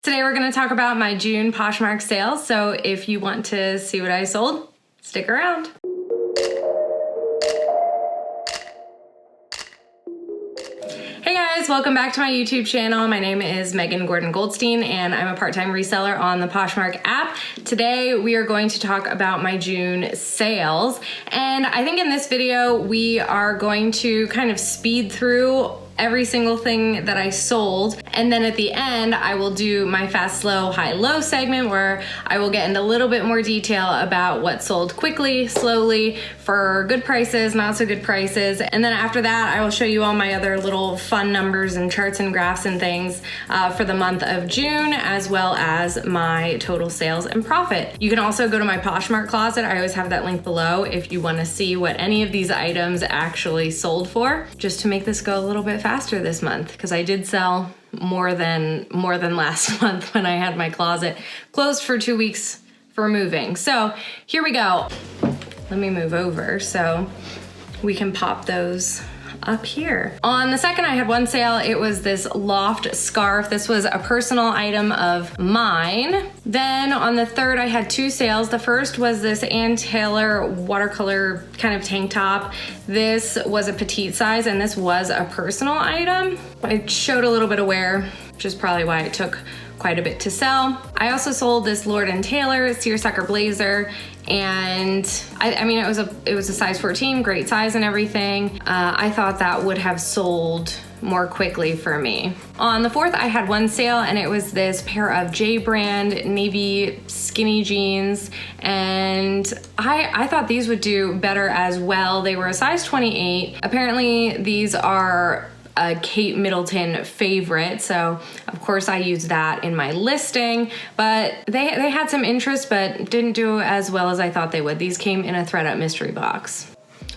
Today we're going to talk about my June Poshmark sales, so if you want to see what I sold, stick around. Hey guys, welcome back to my YouTube channel. My name is Gordon-Goldstein and I'm a part-time reseller on the Poshmark app. Today we are going to talk about my June sales, and I think in this video we are going to kind of speed through every single thing that I sold, and then at the end I will do my fast, slow, high, low segment where I will get into a little bit more detail about what sold quickly, slowly, for good prices, not so good prices, and then after that I will show you all my other little fun numbers and charts and graphs and things for the month of June, as well as my total sales and profit. You can also go to my Poshmark closet. I always have that link below if you want to see what any of these items actually sold for, just to make this go a little bit faster this month, because I did sell more than last month when I had my closet closed for 2 weeks for moving. So here we go. Let me move over so we can pop those up here. On the second, I had one sale. It was this loft scarf. This was a personal item of mine. Then on the third, I had two sales. The first was this Ann Taylor watercolor kind of tank top. This was a petite size and this was a personal item. I showed a little bit of wear, which is probably why it took quite a bit to sell. I also sold this Lord & Taylor seersucker blazer, and I mean, it was a size 14, great size and everything. I thought that would have sold more quickly for me. On the fourth, I had one sale, and it was this pair of J brand navy skinny jeans, and I thought these would do better as well. They were a size 28. Apparently these are a Kate Middleton favorite, so of course I used that in my listing, but they had some interest but didn't do as well as I thought they would. These came in a THREDUP mystery box.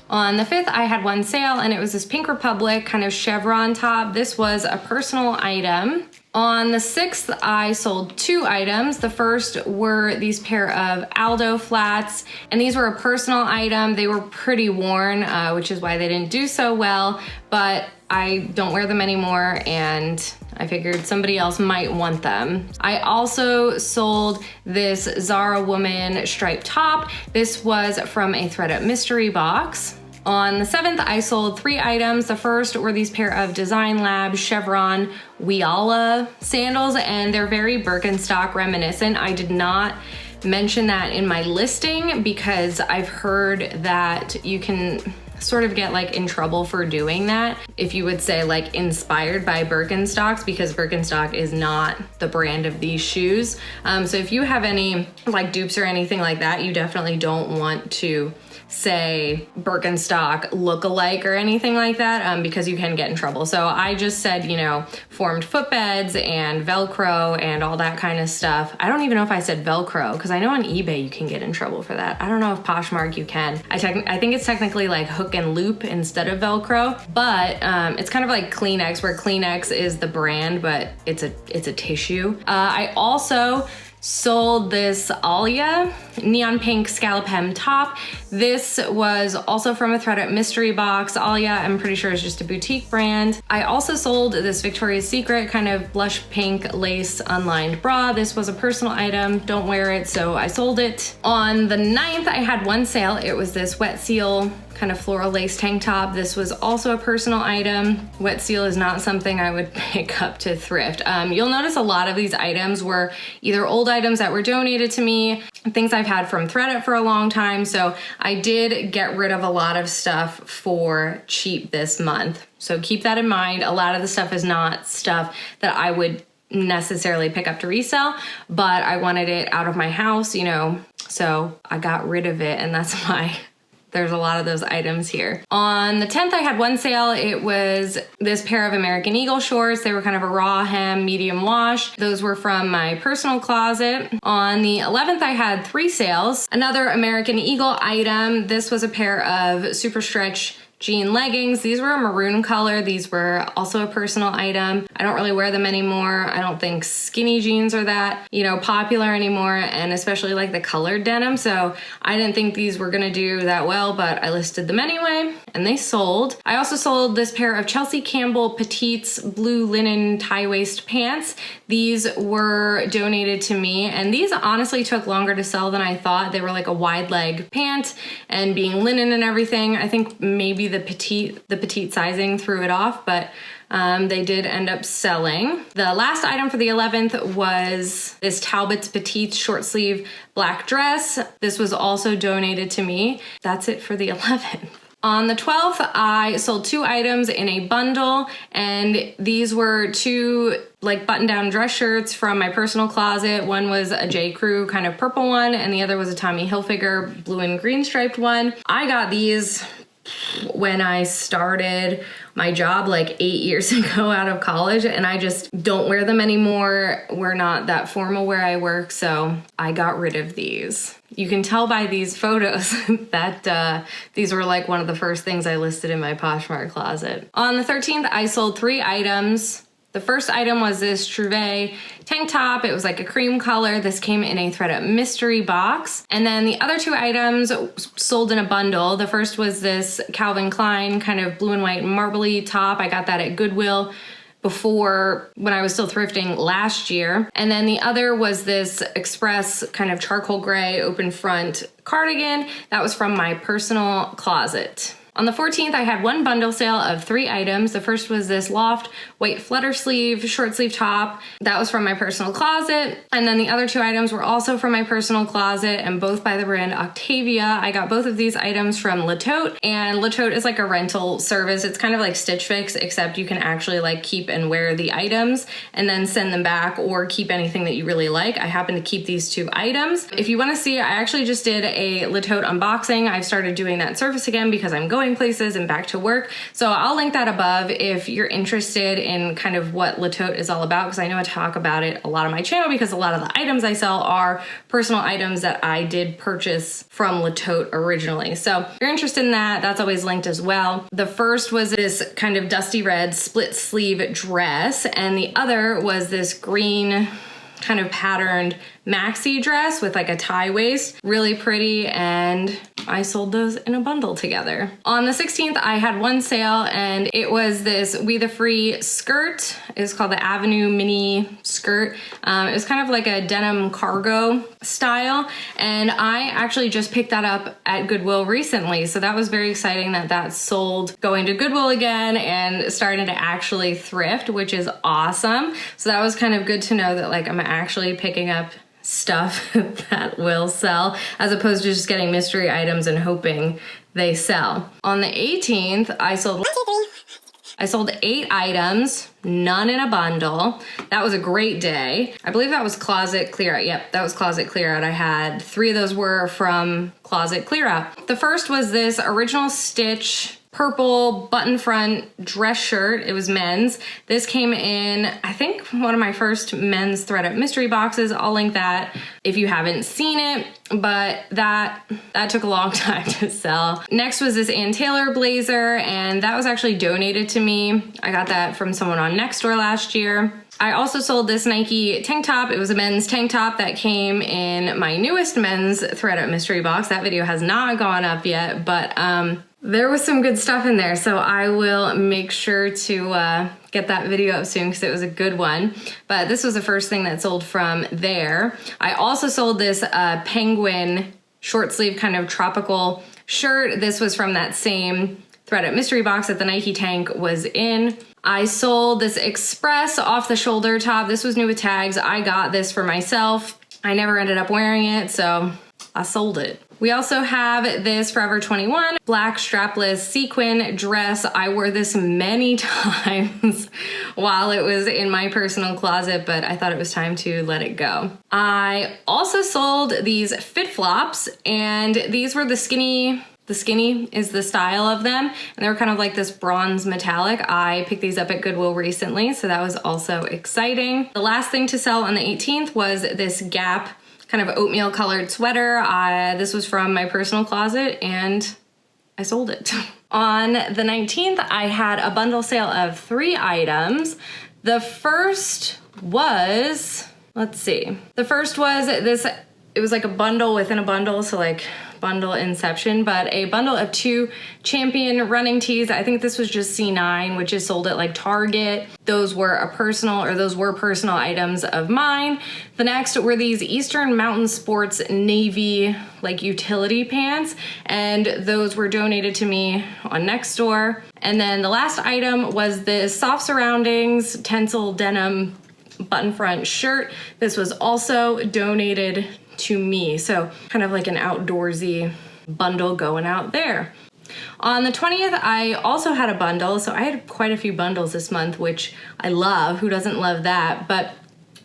On the fifth, I had one sale, and it was this Pink Republic kind of chevron top. This was a personal item. On the sixth, I sold two items. The first were these pair of Aldo flats, and these were a personal item. They were pretty worn, which is why they didn't do so well, but I don't wear them anymore, and I figured somebody else might want them. I also sold this Zara Woman striped top. This was from a THREDUP mystery box. On the seventh, I sold three items. The first were these pair of Design Lab chevron Wiala sandals, and they're very Birkenstock reminiscent. I did not mention that in my listing because I've heard that you can sort of get like in trouble for doing that if you would say like inspired by Birkenstocks, because Birkenstock is not the brand of these shoes. So if you have any like dupes or anything like that, you definitely don't want to say Birkenstock look-alike or anything like that, because you can get in trouble. So I just said, you know, formed footbeds and Velcro and all that kind of stuff. I don't even know if I said Velcro, because I know on eBay you can get in trouble for that. I don't know if Poshmark you can. I think it's technically like hook and loop instead of Velcro, but it's kind of like Kleenex, where Kleenex is the brand, but it's a tissue. I also sold this Alia neon pink scallop hem top. This was also from a THREDUP mystery box. Alia, I'm pretty sure, is just a boutique brand. I also sold this Victoria's Secret kind of blush pink lace unlined bra. This was a personal item, don't wear it, so I sold it. On the 9th, I had one sale. It was this Wet Seal kind of floral lace tank top. This was also a personal item. Wet Seal is not something I would pick up to thrift. You'll notice a lot of these items were either old items that were donated to me, things I've had from THREDUP for a long time, so I did get rid of a lot of stuff for cheap this month. So keep that in mind. A lot of the stuff is not stuff that I would necessarily pick up to resell, but I wanted it out of my house, you know, so I got rid of it, and that's why there's a lot of those items here. On the 10th, I had one sale. It was this pair of American Eagle shorts. They were kind of a raw hem, medium wash. Those were from my personal closet. On the 11th, I had three sales. Another American Eagle item. This was a pair of super stretch jean leggings. These were a maroon color. These were also a personal item. I don't really wear them anymore. I don't think skinny jeans are that, you know, popular anymore, and especially like the colored denim. So I didn't think these were gonna do that well, but I listed them anyway and they sold. I also sold this pair of Chelsea Campbell Petites blue linen tie waist pants. These were donated to me, and these honestly took longer to sell than I thought. They were like a wide leg pant, and being linen and everything, I think maybe the petite sizing threw it off, but they did end up selling. The last item for the 11th was this Talbot's Petite short sleeve black dress. This was also donated to me. That's it for the 11th. On the 12th, I sold 2 items in a bundle, and these were 2 like button-down dress shirts from my personal closet. One was a J. Crew kind of purple one, and the other was a Tommy Hilfiger blue and green striped one. I got these when I started my job like 8 years ago out of college, and I just don't wear them anymore. We're not that formal where I work, so I got rid of these. You can tell by these photos that these were like one of the first things I listed in my Poshmark closet. On the 13th, I sold 3 items. The first item was this Trouvé tank top. It was like a cream color. This came in a THREDUP mystery box. And then the other 2 items sold in a bundle. The first was this Calvin Klein kind of blue and white marbly top. I got that at Goodwill before, when I was still thrifting last year. And then the other was this Express kind of charcoal gray open front cardigan. That was from my personal closet. On the 14th, I had 1 bundle sale of 3 items. The first was this Loft white flutter sleeve, short sleeve top. That was from my personal closet. And then the other 2 items were also from my personal closet, and both by the brand Octavia. I got both of these items from TOTE, and TOTE is like a rental service. It's kind of like Stitch Fix, except you can actually like keep and wear the items and then send them back, or keep anything that you really like. I happen to keep these 2 items. If you want to see, I actually just did a TOTE unboxing. I've started doing that service again because I'm going places and back to work. So I'll link that above if you're interested in kind of what TOTE is all about, because I know I talk about it a lot on my channel because a lot of the items I sell are personal items that I did purchase from TOTE originally. So if you're interested in that, that's always linked as well. The first was this kind of dusty red split sleeve dress, and the other was this green kind of patterned maxi dress with like a tie waist. Really pretty, and I sold those in a bundle together. On the 16th, I had 1 sale, and it was this We The Free skirt. It's called the Avenue Mini skirt. It was kind of like a denim cargo style, and I actually just picked that up at Goodwill recently, so that was very exciting that that sold going to Goodwill again and starting to actually thrift, which is awesome. So that was kind of good to know that like I'm actually picking up stuff that will sell, as opposed to just getting mystery items and hoping they sell. On the 18th, I sold 8 items, none in a bundle. That was a great day. I believe that was closet clear out. Yep, that was closet clear out. I had 3 of those were from closet clear out. The first was this Original Stitch purple button front dress shirt. It was men's. This came in, I think, one of my first men's THREDUP mystery boxes. I'll link that if you haven't seen it, but that took a long time to sell. Next was this Ann Taylor blazer, and that was actually donated to me. I got that from someone on Nextdoor last year. I also sold this Nike tank top. It was a men's tank top that came in my newest men's THREDUP mystery box. That video has not gone up yet, but there was some good stuff in there, so I will make sure to get that video up soon because it was a good one. But this was the first thing that sold from there. I also sold this penguin short sleeve kind of tropical shirt. This was from that same THREDUP mystery box that the Nike tank was in. I sold this Express off the shoulder top. This was new with tags. I got this for myself. I never ended up wearing it, so I sold it. We also have this Forever 21 black strapless sequin dress. I wore this many times while it was in my personal closet, but I thought it was time to let it go. I also sold these Fit Flops, and these were the skinny is the style of them, and they were kind of like this bronze metallic. I picked these up at Goodwill recently, so that was also exciting. The last thing to sell on the 18th was this Gap kind of oatmeal colored sweater. This was from my personal closet, and I sold it. On the 19th, I had a bundle sale of 3 items. The first was, let's see. The first was this, it was like a bundle within a bundle, so like bundle inception, but a bundle of 2 Champion running tees. I think this was just C9, which is sold at like Target. Those were personal items of mine. The next were these Eastern Mountain Sports navy like utility pants, and those were donated to me on Nextdoor. And then the last item was this soft surroundings tencel denim button front shirt. This was also donated to me, so kind of like an outdoorsy bundle going out there. On the 20th, I also had a bundle, so I had quite a few bundles this month, which I love. Who doesn't love that? But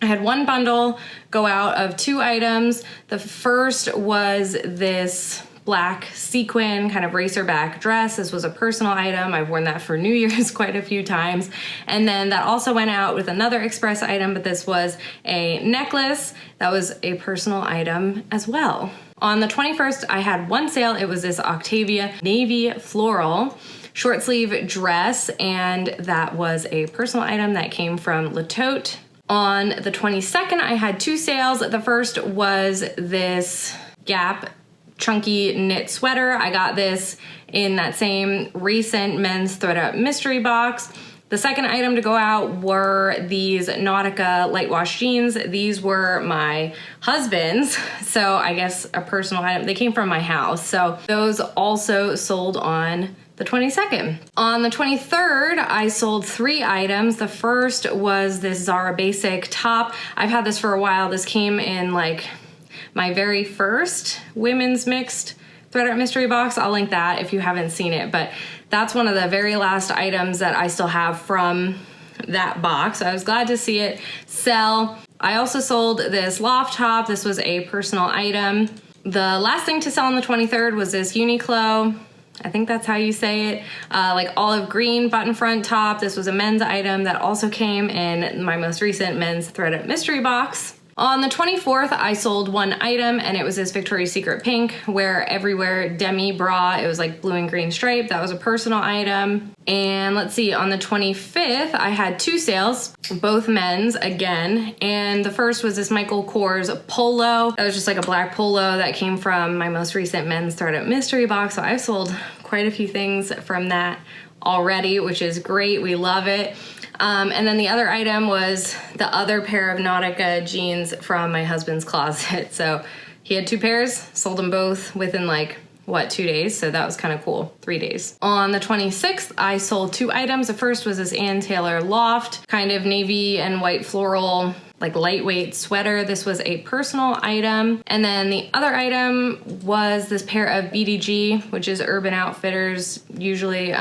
I had one bundle go out of 2 items. The first was this black sequin kind of racerback dress. This was a personal item. I've worn that for New Year's quite a few times. And then that also went out with another express item, but this was a necklace. That was a personal item as well. On the 21st, I had one sale. It was this Octavia navy floral short sleeve dress, and that was a personal item that came from TOTE. On the 22nd, I had 2 sales. The first was this Gap chunky knit sweater. I got this in that same recent men's THREDUP mystery box. The second item to go out were these Nautica light wash jeans. These were my husband's, so I guess a personal item. They came from my house, so those also sold on the 22nd. On the 23rd, I sold 3 items. The first was this Zara basic top. I've had this for a while. This came in like my very first women's mixed THREDUP mystery box. I'll link that if you haven't seen it, but that's one of the very last items that I still have from that box. I was glad to see it sell. I also sold this loft top. This was a personal item. The last thing to sell on the 23rd was this Uniqlo, I think that's how you say it, like olive green button front top. This was a men's item that also came in my most recent men's THREDUP mystery box. On the 24th, I sold 1 item, and it was this Victoria's Secret pink Wear Everywhere demi bra. It was like blue and green stripe. That was a personal item. And let's see, on the 25th, I had 2 sales, both men's again. And the first was this Michael Kors polo. That was just like a black polo that came from my most recent men's THREDUP mystery box. So I've sold quite a few things from that already, which is great. We love it. And then the other item was the other pair of Nautica jeans from my husband's closet. So he had 2 pairs, sold them both within like, 2 days? So that was kind of cool, 3 days. On the 26th, I sold 2 items. The first was this Ann Taylor loft, kind of navy and white floral, like lightweight sweater. This was a personal item. And then the other item was this pair of BDG, which is Urban Outfitters, usually,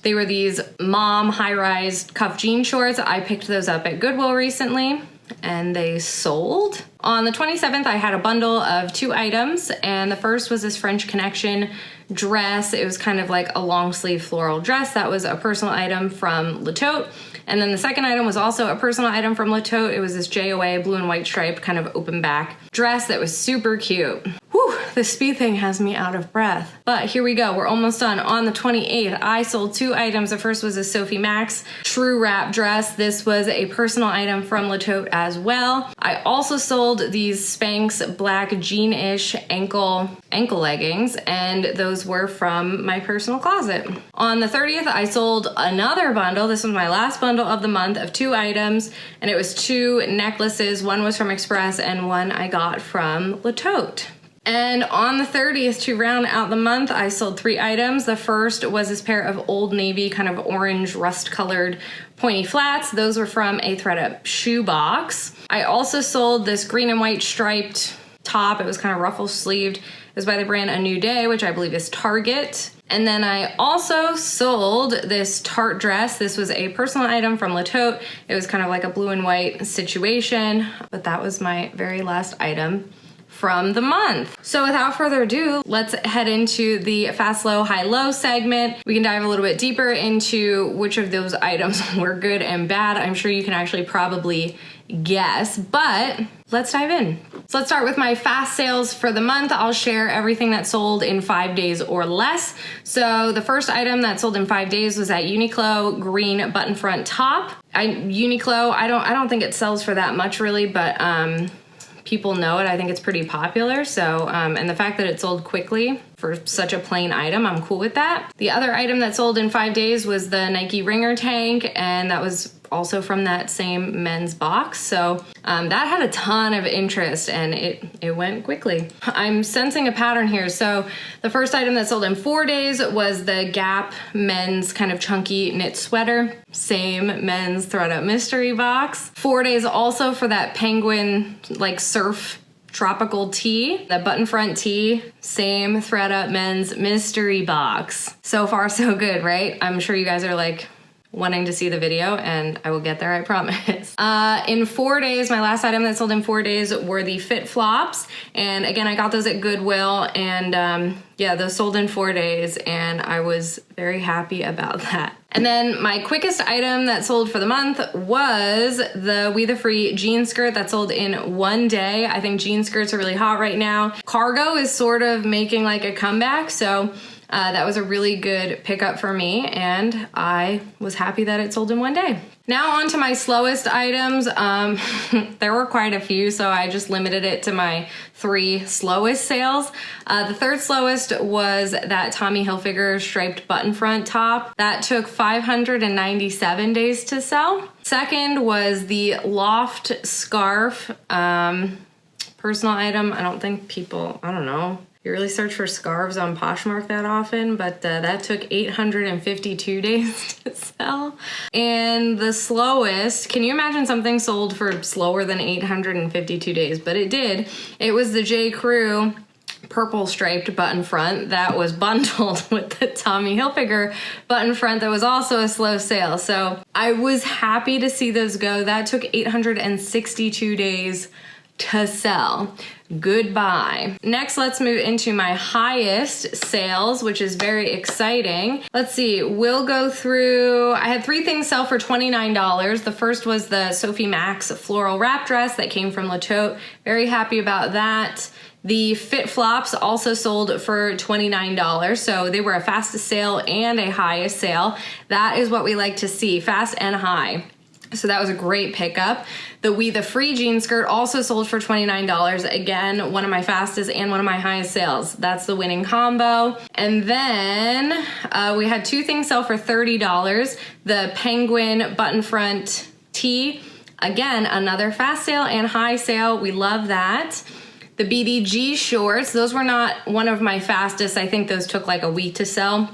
they were these mom high-rise cuff jean shorts. I picked those up at Goodwill recently and they sold. On the 27th, I had a bundle of 2 items, and the first was this French Connection dress. It was kind of like a long sleeve floral dress. That was a personal item from TOTE. And then the second item was also a personal item from TOTE. It was this JOA blue and white stripe kind of open back dress that was super cute. Whew, the speed thing has me out of breath. But here we go, we're almost done. On the 28th, I sold 2 items. The first was a Sophie Max true wrap dress. This was a personal item from TOTE as well. I also sold these Spanx black jean-ish ankle leggings, and those were from my personal closet. On the 30th, I sold another bundle. This was my last bundle of the month of 2 items, and it was 2 necklaces. One was from Express and one I got from TOTE. And on the 30th, to round out the month, I sold 3 items. The first was this pair of Old Navy kind of orange rust-colored pointy flats. Those were from a THREDUP shoe box. I also sold this green and white striped top. It was kind of ruffle sleeved. It was by the brand A New Day, which I believe is Target. And then I also sold this Tarte dress. This was a personal item from TOTE. It was kind of like a blue and white situation, but that was my very last item from the month. So without further ado, let's head into the fast, low, high, low segment. We can dive a little bit deeper into which of those items were good and bad. I'm sure you can actually probably guess, but let's dive in. So let's start with my fast sales for the month. I'll share everything that sold in 5 days or less. So the first item that sold in 5 days was that Uniqlo green button front top. Uniqlo, I don't think it sells for that much really, but people know it. I think it's pretty popular. So, and the fact that it sold quickly for such a plain item, I'm cool with that. The other item that sold in 5 days was the Nike Ringer tank, and that was also from that same men's box. So that had a ton of interest and it went quickly. I'm sensing a pattern here. So the first item that sold in 4 days was the Gap men's kind of chunky knit sweater, same men's THREDUP mystery box. 4 days also for that penguin like surf tropical tee, the button front tee, same THREDUP men's mystery box. So far so good, right? I'm sure you guys are like wanting to see the video, and I will get there, I promise. In 4 days, my last item that sold in 4 days were the Fit Flops. And again, I got those at Goodwill, and yeah, those sold in 4 days, and I was very happy about that. And then my quickest item that sold for the month was the We The Free jean skirt that sold in 1 day. I think jean skirts are really hot right now. Cargo is sort of making like a comeback, so that was a really good pickup for me, and I was happy that it sold in 1 day. Now on to my slowest items. There were quite a few, so I just limited it to my 3 slowest sales. The third slowest was that Tommy Hilfiger striped button front top. That took 597 days to sell. Second was the Loft scarf, personal item. I don't think people, I don't know, you really search for scarves on Poshmark that often, but that took 852 days to sell. And the slowest, can you imagine something sold for slower than 852 days? But it did. It was the J. Crew purple striped button front that was bundled with the Tommy Hilfiger button front that was also a slow sale. So I was happy to see those go. That took 862 days to sell. Goodbye. Next, let's move into my highest sales, which is very exciting. Let's see, we'll go through, I had 3 things sell for $29. The first was the Sophie Max floral wrap dress that came from TOTE. Very happy about that. The Fit Flops also sold for $29, so they were a fastest sale and a highest sale. That is what we like to see, fast and high. So that was a great pickup. The We The Free jean skirt also sold for $29. Again, one of my fastest and one of my highest sales. That's the winning combo. And then we had 2 things sell for $30. The Penguin button front tee. Again, another fast sale and high sale. We love that. The BDG shorts, those were not one of my fastest. I think those took like a week to sell.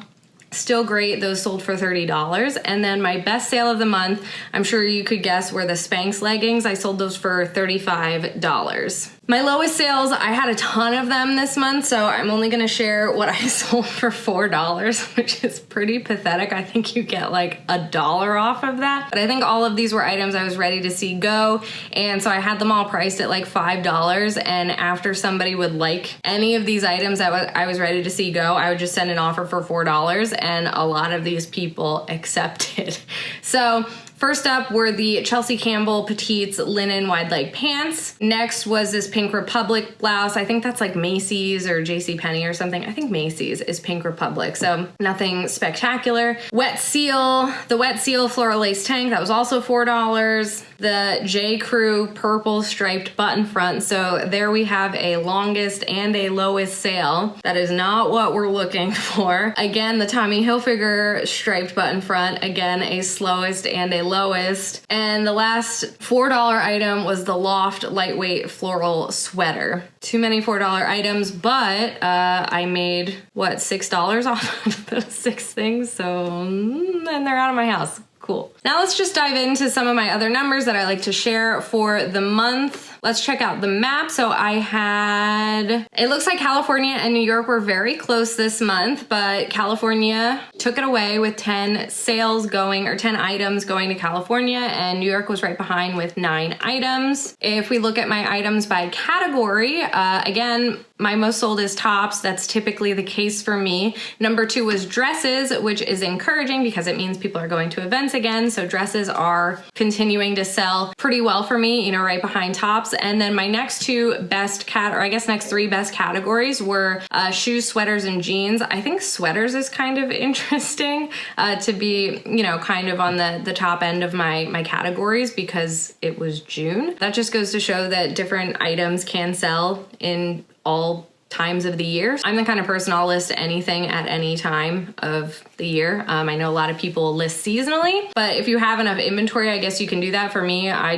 Still great, those sold for $30. And then my best sale of the month, I'm sure you could guess, were the Spanx leggings. I sold those for $35. My lowest sales, I had a ton of them this month, so I'm only gonna share what I sold for $4, which is pretty pathetic. I think you get like $1 off of that. But I think all of these were items I was ready to see go, and so I had them all priced at like $5, and after somebody would like any of these items that I was ready to see go, I would just send an offer for $4, and a lot of these people accepted. So first up were the Chelsea Campbell Petites linen wide leg pants. Next was this Pink Republic blouse. I think that's like Macy's or JCPenney or something. I think Macy's is Pink Republic, so nothing spectacular. The Wet Seal floral lace tank, that was also $4. The J. Crew purple striped button front. So there we have a longest and a lowest sale. That is not what we're looking for. Again, the Tommy Hilfiger striped button front. Again, a slowest and a lowest. And the last $4 item was the Loft lightweight floral sweater. Too many $4 items, but I made, what, $6 off of those 6 things? So, and they're out of my house. Cool. Now let's just dive into some of my other numbers that I like to share for the month. Let's check out the map. So it looks like California and New York were very close this month, but California took it away with 10 sales going, or 10 items going to California, and New York was right behind with 9 items. If we look at my items by category, again, my most sold is tops. That's typically the case for me. Number 2 was dresses, which is encouraging because it means people are going to events again. So dresses are continuing to sell pretty well for me, right behind tops. tops. And then my next two best next three best categories were shoes, sweaters, and jeans. I think sweaters is kind of interesting to be, you know, kind of on the top end of my categories because it was June. That just goes to show that different items can sell in all times of the year. I'm the kind of person I'll list anything at any time of the year. I know a lot of people list seasonally, but if you have enough inventory, I guess you can do that. For me, I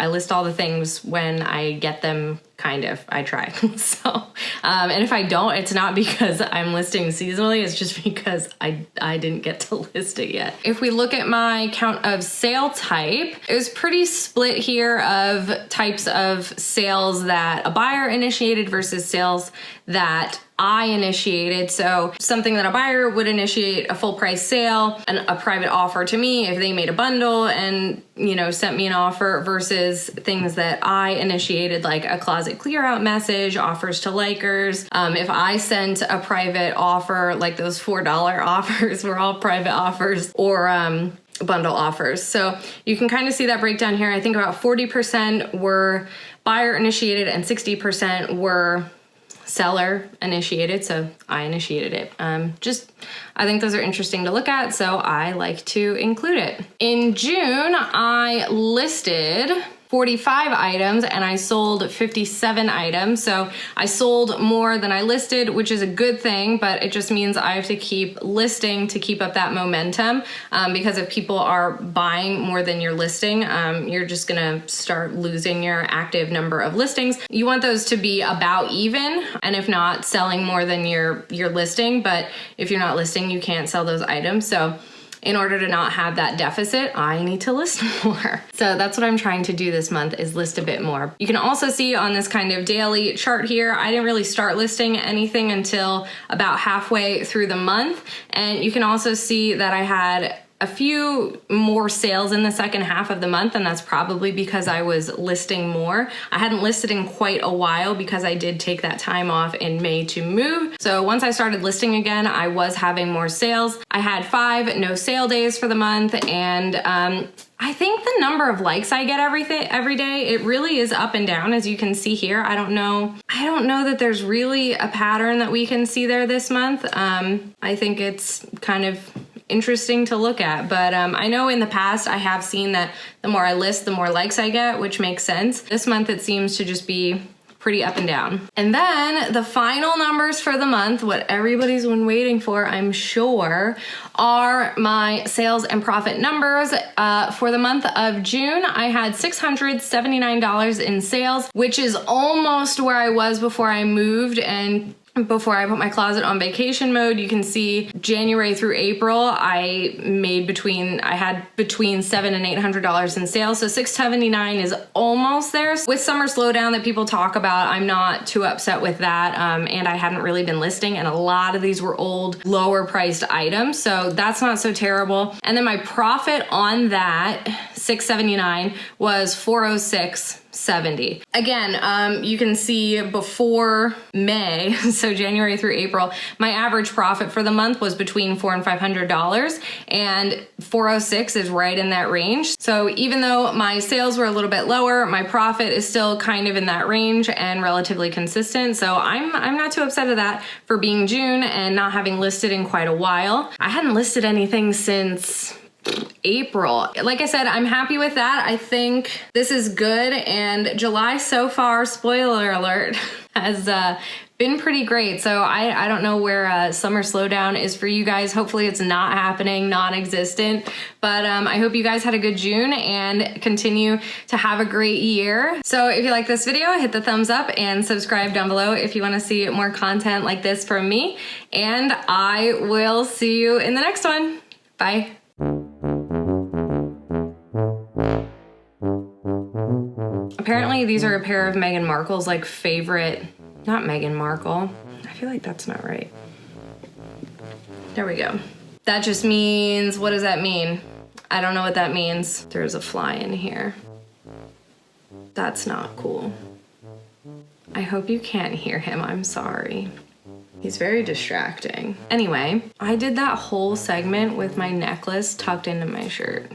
list all the things when I get them, kind of. I try. So, and if I don't, it's not because I'm listing seasonally, it's just because I didn't get to list it yet. If we look at my count of sale type, it was pretty split here of types of sales that a buyer initiated versus sales that I initiated. So something that a buyer would initiate, a full price sale, and a private offer to me if they made a bundle and, you know, sent me an offer, versus things that I initiated, like a closet clear out message, offers to likers. If I sent a private offer, like those $4 offers were all private offers, or bundle offers. So you can kind of see that breakdown here. I think about 40% were buyer initiated and 60% were seller initiated, so I initiated it. I think those are interesting to look at, so I like to include it. In June, I listed 45 items and I sold 57 items. So I sold more than I listed, which is a good thing, but it just means I have to keep listing to keep up that momentum. Because if people are buying more than you're listing, you're just gonna start losing your active number of listings. You want those to be about even, and if not, selling more than you're listing. But if you're not listing, you can't sell those items. So in order to not have that deficit, I need to list more. So that's what I'm trying to do this month, is list a bit more. You can also see on this kind of daily chart here, I didn't really start listing anything until about halfway through the month. And you can also see that I had a few more sales in the second half of the month, and that's probably because I was listing more. I hadn't listed in quite a while because I did take that time off in May to move. So once I started listing again, I was having more sales. I had 5 no sale days for the month, and I think the number of likes I get every day, it really is up and down, as you can see here. I don't know that there's really a pattern that we can see there this month. I think it's kind of interesting to look at, but I know in the past I have seen that the more I list, the more likes I get, which makes sense. This month it seems to just be pretty up and down. And then the final numbers for the month, what everybody's been waiting for, I'm sure, are my sales and profit numbers. For the month of June, I had $679 in sales, which is almost where I was before I moved and before I put my closet on vacation mode. You can see January through April, I had between $700 and $800 in sales. So $679 is almost there. With summer slowdown that people talk about, I'm not too upset with that. And I hadn't really been listing, and a lot of these were old, lower priced items. So that's not so terrible. And then my profit on that $679 was $406.70. Again, you can see before May, so January through April, my average profit for the month was between $400 and $500, and 406 is right in that range. So even though my sales were a little bit lower, my profit is still kind of in that range and relatively consistent. So I'm not too upset at that for being June and not having listed in quite a while. I hadn't listed anything since April. Like I said, I'm happy with that. I think this is good, and July so far, spoiler alert, has been pretty great. So I don't know where summer slowdown is for you guys. Hopefully it's not happening, non-existent, but I hope you guys had a good June and continue to have a great year. So if you like this video, hit the thumbs up and subscribe down below if you want to see more content like this from me, and I will see you in the next one. Bye. Apparently these are a pair of Meghan Markle's like favorite, not Meghan Markle. I feel like that's not right. There we go. That just means, what does that mean? I don't know what that means. There's a fly in here. That's not cool. I hope you can't hear him, I'm sorry. He's very distracting. Anyway, I did that whole segment with my necklace tucked into my shirt.